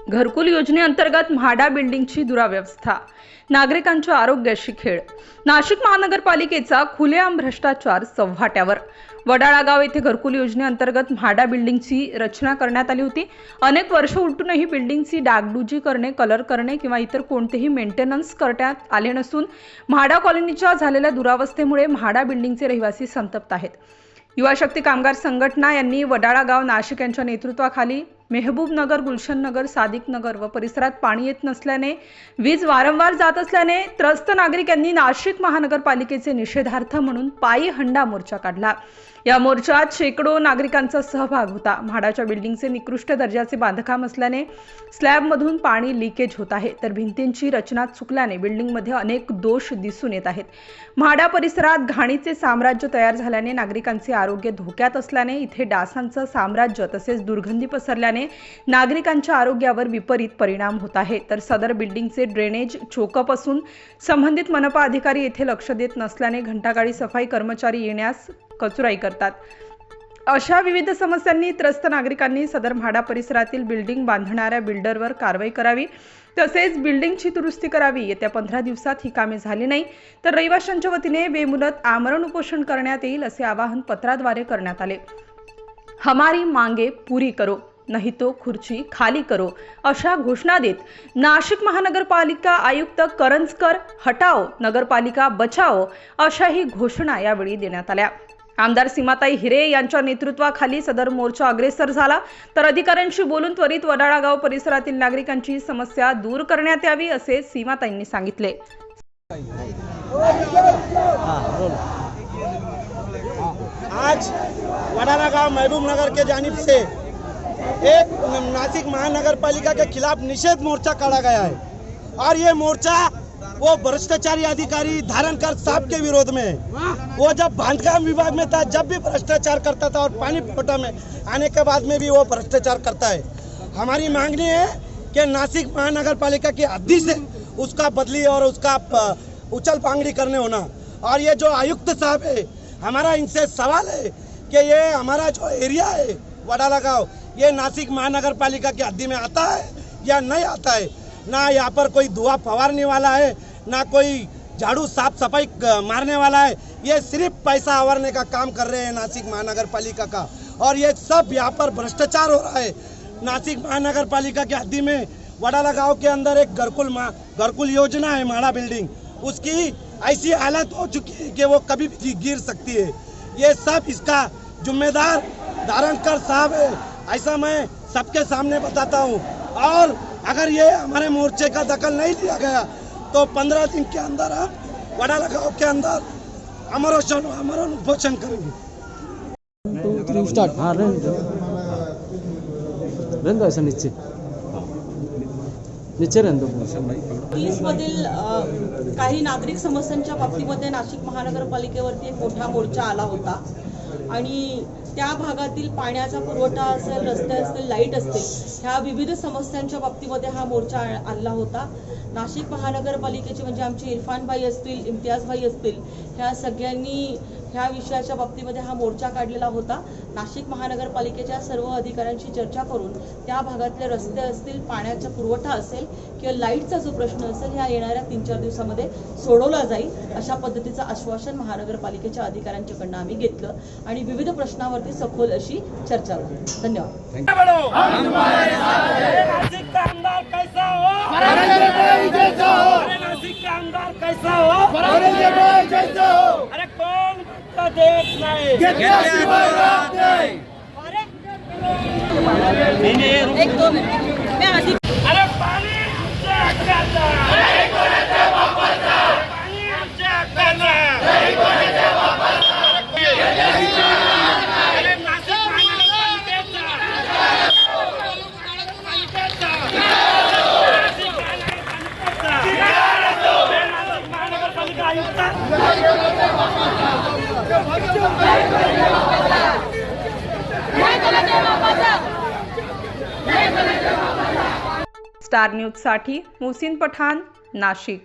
घरकुल योजनेअंतर्गत म्हाडा बिल्डिंगची दुराव्यवस्था, नागरिकांच्या आरोग्याशी खेळ. नाशिक महानगरपालिकेचा खुलेआम भ्रष्टाचार चव्हाट्यावर. वडाळा गाव येथे घरकुल योजनेअंतर्गत म्हाडा बिल्डिंगची रचना करण्यात आली होती. अनेक वर्ष उलटूनही बिल्डिंगची डागडुजी करणे, कलर करणे किंवा इतर कोणतेही मेंटेनन्स करण्यात आले नसून म्हाडा कॉलनीच्या झालेल्या दुरावस्थेमुळे म्हाडा बिल्डिंगचे रहिवासी संतप्त आहेत. युवा शक्ती कामगार संघटना यांनी वडाळा गाव नाशिक यांच्या नेतृत्वाखाली मेहबूब नगर, गुलशन नगर, सादिक नगर व परिसरात पाणी येत नसल्याने, वीज वारंवार जात असल्याने त्रस्त नागरिकांनी नाशिक महानगरपालिकेचे निषेधार्थ म्हणून पायी हंडा मोर्चा काढला. या मोर्चात शेकडो नागरिकांचा सहभाग होता. म्हाडाच्या बिल्डिंगचे निकृष्ट दर्जाचे बांधकाम असल्याने स्लॅबमधून पाणी लिकेज होत आहे, तर भिंतींची रचना चुकल्याने बिल्डिंगमध्ये अनेक दोष दिसून येत आहेत. म्हाडा परिसरात घाणीचे साम्राज्य तयार झाल्याने नागरिकांचे आरोग्य धोक्यात असल्याने इथे डासांचं साम्राज्य तसेच दुर्गंधी पसरल्याने नागरिकांच्या आरोग्यावर विपरीत परिणाम होत आहे. तर सदर बिल्डिंगचे ड्रेनेज चोकअप असून संबंधित मनपा अधिकारी येथे लक्ष देत नसल्याने घंटागाडी सफाई कर्मचारी येण्यास कचुराई करतात. अशा विविध समस्यांनी त्रस्त नागरिकांनी सदर म्हाडा परिसरातील बिल्डिंग बांधणाऱ्या बिल्डरवर कारवाई करावी, तसेच बिल्डिंगची दुरुस्ती करावी. येत्या 15 दिवसात ही कामे झाली नाही तर रहिवाशांच्या वतीने बेमुदत आमरण उपोषण करण्यात येईल, असे आवाहन पत्राद्वारे करण्यात आले. हमारी मांगे पुरी करो, नहीं तो खुर्ची खाली करो, अशा घोषणा देत नाशिक महानगरपालिका आयुक्त करंजकर हटाओ, नगरपालिका बचाओ अशाही घोषणा यावेळी देण्यात आल्या. आमदार सीमाताई हिरे यांच्या नेतृत्वाखाली सदर मोर्चा अग्रेसर झाला, तर अधिकाऱ्यांशी बोलून त्वरित वडाळा गाव परिसरातील नागरिकांची समस्या दूर करण्यात यावी, असे सीमाताईंनी सांगितले. आज वडाला गांव महबूब नगर के जानिब से एक नासिक महानगर पालिका के खिलाफ निषेध मोर्चा काढ़ा गया है और ये मोर्चा वो भ्रष्टाचारी अधिकारी धारणकर साहब के विरोध में है। वो जब बांधकाम विभाग में था जब भी भ्रष्टाचार करता था और पानी पुरवठा में आने के बाद में भी वो भ्रष्टाचार करता है। हमारी मांगनी है कि नासिक महानगर पालिका की हद्दी से उसका बदली और उसका उछल पांगड़ी करने होना। और ये जो आयुक्त साहब है, हमारा इनसे सवाल है कि ये हमारा जो एरिया है वडाला गांव, ये नासिक महानगर पालिका की हद्दी में आता है या नहीं आता है। ना यहाँ पर कोई धुआं फवारने वाला है, ना कोई झाड़ू साफ सफाई मारने वाला है। ये सिर्फ पैसा आवारने का काम कर रहे हैं नासिक महानगर पालिका का, और ये सब यहाँ पर भ्रष्टाचार हो रहा है। नासिक महानगर पालिका की हद्दी में वडाला गांव के अंदर एक घरकुल योजना है म्हाडा बिल्डिंग, उसकी ऐसी हालत हो चुकी है कि वो कभी भी गिर सकती है। ये सब इसका जिम्मेदार धारणकर साहब है, ऐसा मैं सबके सामने बताता हूँ। और अगर ये हमारे मोर्चे का दखल नहीं लिया गया तो 15 दिन के अंदर हम वडाला गांव के अंदर आमरण उपोषण करेंगे। मधील काही नागरिक समस्यांच्या बाबतीमध्ये नाशिक महानगरपालिकेवरती एक मोठा मोर्चा आला होता आणि त्या भागातील पाण्याचा पुरवठा असेल, रस्ते असतील, लाईट असतील, ह्या विविध समस्यांच्या बाबतीमध्ये हा मोर्चा आणला होता. नाशिक महानगरपालिकेचे म्हणजे आमचे इरफान भाई असतील, इम्तियाज भाई असतील, ह्या सगळ्यांनी ह्या विषयाच्या बाबतीमध्ये हा मोर्चा काढलेला होता. नाशिक महानगरपालिकेच्या सर्व अधिकाऱ्यांशी चर्चा करून त्या भागातले रस्ते असतील, पाण्याचा पुरवठा असेल किंवा लाईटचा जो प्रश्न असेल, ह्या येणाऱ्या 3-4 दिवसामध्ये सोडवला जाईल, अशा पद्धतीचं आश्वासन महानगरपालिकेच्या अधिकाऱ्यांच्याकडनं आम्ही घेतलं आणि विविध प्रश्नावरती सखोल अशी चर्चा झाली. धन्यवाद. एक दो मिनट स्टार न्यूज साठी मुहसिन पठाण, नाशिक.